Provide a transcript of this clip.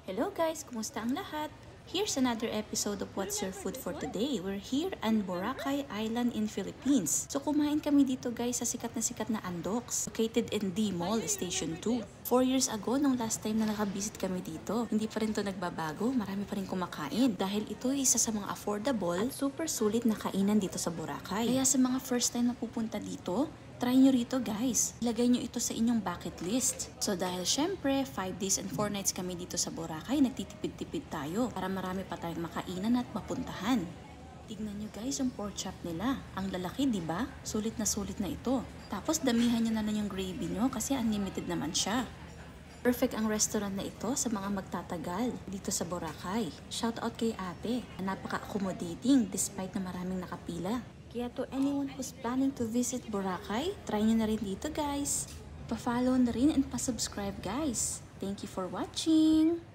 Hello guys! Kumusta ang lahat? Here's another episode of What's Your Food for Today. We're here on Boracay Island in Philippines. So kumain kami dito guys sa sikat na Andox, located in D Mall, Station 2. 4 years ago, nung last time na nakabisit kami dito, hindi pa rin to nagbabago, marami pa rin kumakain. Dahil ito ay isa sa mga affordable at super sulit na kainan dito sa Boracay. Kaya sa mga first time na pupunta dito, try nyo rito guys. Ilagay nyo ito sa inyong bucket list. So dahil syempre, 5 days and 4 nights kami dito sa Boracay, nagtitipid-tipid tayo para marami pa tayong makainan at mapuntahan. Tignan nyo guys yung pork chop nila. Ang lalaki, di ba? Sulit na ito. Tapos damihan nyo na lang yung gravy nyo kasi unlimited naman siya. Perfect ang restaurant na ito sa mga magtatagal dito sa Boracay. Shout out kay ate, napaka-accommodating despite na maraming nakapila. Kaya to anyone who's planning to visit Boracay, try nyo na rin dito guys. Pa-follow na rin and pa-subscribe guys. Thank you for watching!